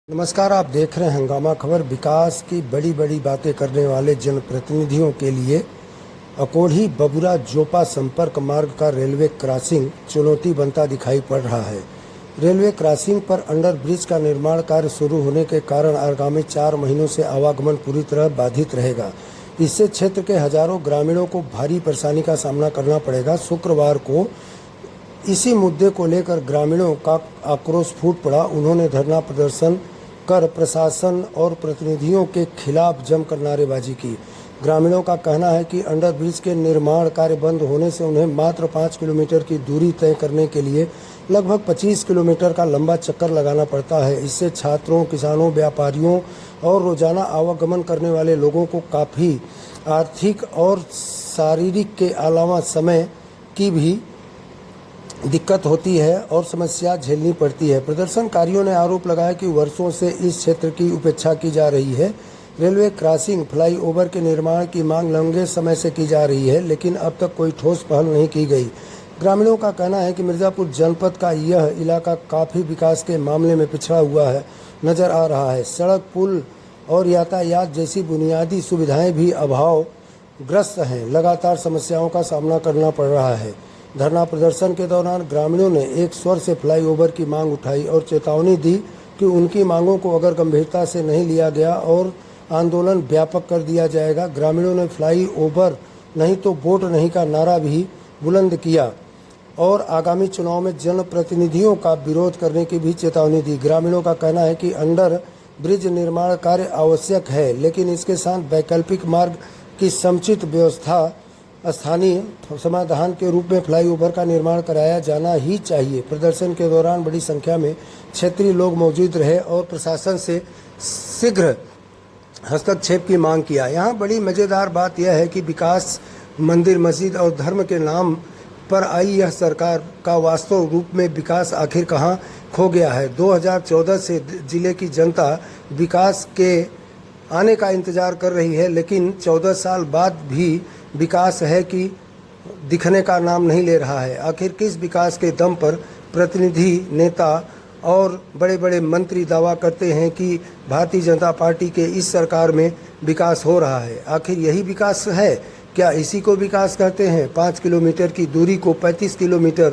नमस्कार, आप देख रहे हैं हंगामा खबर। विकास की बड़ी बड़ी बातें करने वाले जनप्रतिनिधियों के लिए अकोढ़ी बबुरा जोपा संपर्क मार्ग का रेलवे क्रॉसिंग चुनौती बनता दिखाई पड़ रहा है। रेलवे क्रॉसिंग पर अंडर ब्रिज का निर्माण कार्य शुरू होने के कारण आगामी 4 महीनों से आवागमन पूरी तरह बाधित रहेगा। इससे क्षेत्र के हजारों ग्रामीणों को भारी परेशानी का सामना करना पड़ेगा। शुक्रवार को इसी मुद्दे को लेकर ग्रामीणों का आक्रोश फूट पड़ा। उन्होंने धरना प्रदर्शन कर प्रशासन और प्रतिनिधियों के खिलाफ जमकर नारेबाजी की। ग्रामीणों का कहना है कि अंडर ब्रिज के निर्माण कार्य बंद होने से उन्हें मात्र 5 किलोमीटर की दूरी तय करने के लिए लगभग 25 किलोमीटर का लंबा चक्कर लगाना पड़ता है। इससे छात्रों, किसानों, व्यापारियों और रोजाना आवागमन करने वाले लोगों को काफ़ी आर्थिक और शारीरिक के अलावा समय की भी दिक्कत होती है और समस्या झेलनी पड़ती है। प्रदर्शनकारियों ने आरोप लगाया कि वर्षों से इस क्षेत्र की उपेक्षा की जा रही है। रेलवे क्रॉसिंग फ्लाईओवर के निर्माण की मांग लंबे समय से की जा रही है, लेकिन अब तक कोई ठोस पहल नहीं की गई। ग्रामीणों का कहना है कि मिर्ज़ापुर जनपद का यह इलाका काफ़ी विकास के मामले में पिछड़ा हुआ है नजर आ रहा है। सड़क, पुल और यातायात जैसी बुनियादी सुविधाएं भी अभावग्रस्त हैं। लगातार समस्याओं का सामना करना पड़ रहा है। धरना प्रदर्शन के दौरान ग्रामीणों ने एक स्वर से फ्लाईओवर की मांग उठाई और चेतावनी दी कि उनकी मांगों को अगर गंभीरता से नहीं लिया गया और आंदोलन व्यापक कर दिया जाएगा। ग्रामीणों ने फ्लाईओवर नहीं तो वोट नहीं का नारा भी बुलंद किया और आगामी चुनाव में जनप्रतिनिधियों का विरोध करने की भी चेतावनी दी। ग्रामीणों का कहना है कि अंडर ब्रिज निर्माण कार्य आवश्यक है, लेकिन इसके साथ वैकल्पिक मार्ग की समुचित व्यवस्था स्थानीय समाधान के रूप में फ्लाईओवर का निर्माण कराया जाना ही चाहिए। प्रदर्शन के दौरान बड़ी संख्या में क्षेत्रीय लोग मौजूद रहे और प्रशासन से शीघ्र हस्तक्षेप की मांग किया। यहाँ बड़ी मज़ेदार बात यह है कि विकास, मंदिर, मस्जिद और धर्म के नाम पर आई यह सरकार का वास्तव रूप में विकास आखिर कहाँ खो गया है। 2014 से जिले की जनता विकास के आने का इंतज़ार कर रही है, लेकिन 14 साल बाद भी विकास है कि दिखने का नाम नहीं ले रहा है। आखिर किस विकास के दम पर प्रतिनिधि, नेता और बड़े बड़े मंत्री दावा करते हैं कि भारतीय जनता पार्टी के इस सरकार में विकास हो रहा है? आखिर यही विकास है? क्या इसी को विकास कहते हैं? 5 किलोमीटर की दूरी को 35 किलोमीटर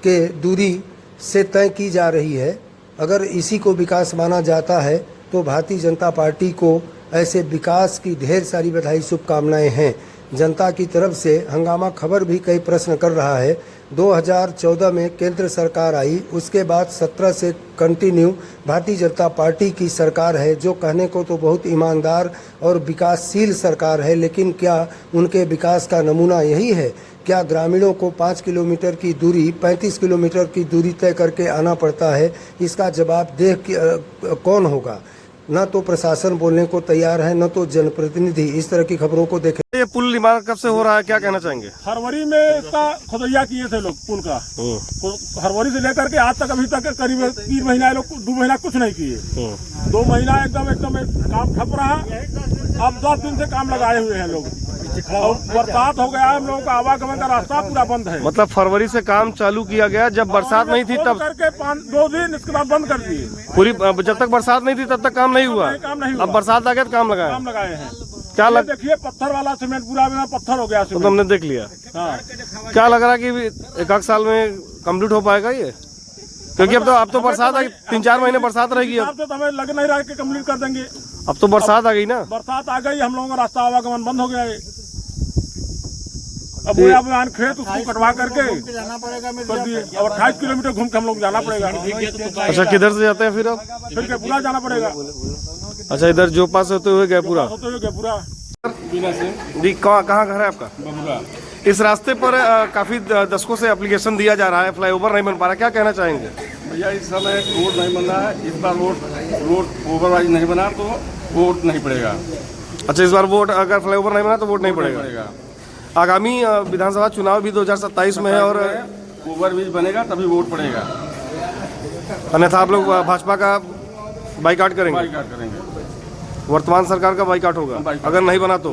के दूरी से तय की जा रही है। अगर इसी को विकास माना जाता है तो भारतीय जनता पार्टी को ऐसे विकास की ढेर सारी बधाई, शुभकामनाएं हैं। जनता की तरफ से हंगामा खबर भी कई प्रश्न कर रहा है। 2014 में केंद्र सरकार आई, उसके बाद 17 से कंटिन्यू भारतीय जनता पार्टी की सरकार है, जो कहने को तो बहुत ईमानदार और विकासशील सरकार है, लेकिन क्या उनके विकास का नमूना यही है? क्या ग्रामीणों को 5 किलोमीटर की दूरी 35 किलोमीटर की दूरी तय करके आना पड़ता है? इसका जवाब देख कौन होगा? न तो प्रशासन बोलने को तैयार है, न तो जनप्रतिनिधि। इस तरह की खबरों को देखें। ये पुल निर्माण कब से हो रहा है, क्या कहना चाहेंगे? फरवरी में इसका खुदैया किए थे लोग पुल का। फरवरी से लेकर के आज तक अभी तक करीब 3 महीना लोग 2 महीना कुछ नहीं किए। 2 महीना एकदम काम ठप रहा। अब 10 दिन से काम लगाए हुए हैं लोग। बरसात हो गया, हम लोगों का आवागमन का रास्ता पूरा बंद है। मतलब फरवरी से काम चालू किया गया, जब बरसात नहीं थी तब करके 2 दिन इसके बाद बंद कर दिए। पूरी जब तक बरसात नहीं थी तब तक काम नहीं हुआ। अब बरसात आ गया तो काम लगाए हैं। क्या देखिए, पत्थर वाला सीमेंट पूरा में पत्थर हो गया। तो हमने देख लिया। हाँ। क्या लग रहा है कि 1 साल में कम्प्लीट हो पाएगा ये? क्योंकि अब तो बरसात आ गई, 3-4 महीने बरसात रहेगी। अब तो हमें लग नहीं रहा कि कम्प्लीट कर देंगे। अब तो बरसात आ गई ना। बरसात आ गई, हम लोगों का रास्ता आवागमन बंद हो गया है। अब खेत उसको कटवा करके जाना पड़ेगा और 28 किलोमीटर घूम के हम लोग जाना पड़ेगा। अच्छा, किधर से जाते हैं फिर? अब फिर पूरा जाना पड़ेगा। अच्छा, इधर जोपा से होते हुए गया पूरा जी। कहाँ घर है आपका? बबुरा। इस रास्ते पर काफी दशकों से एप्लीकेशन दिया जा रहा है, फ्लाईओवर नहीं बन पा रहा, क्या कहना चाहेंगे? भैया, इस समय रोड नहीं बन रहा है। इस बार रोड ओवरवाइज नहीं बना तो वोट नहीं पड़ेगा। अच्छा, इस बार वोट, अगर फ्लाईओवर नहीं बना तो वोट नहीं पड़ेगा। आगामी विधानसभा चुनाव भी 2027 में है और ओवरब्रिज बनेगा तभी वोट पड़ेगा, अन्यथा आप लोग भाजपा का बाइकाट करेंगे? वर्तमान सरकार का बाइकाट होगा अगर नहीं बना तो?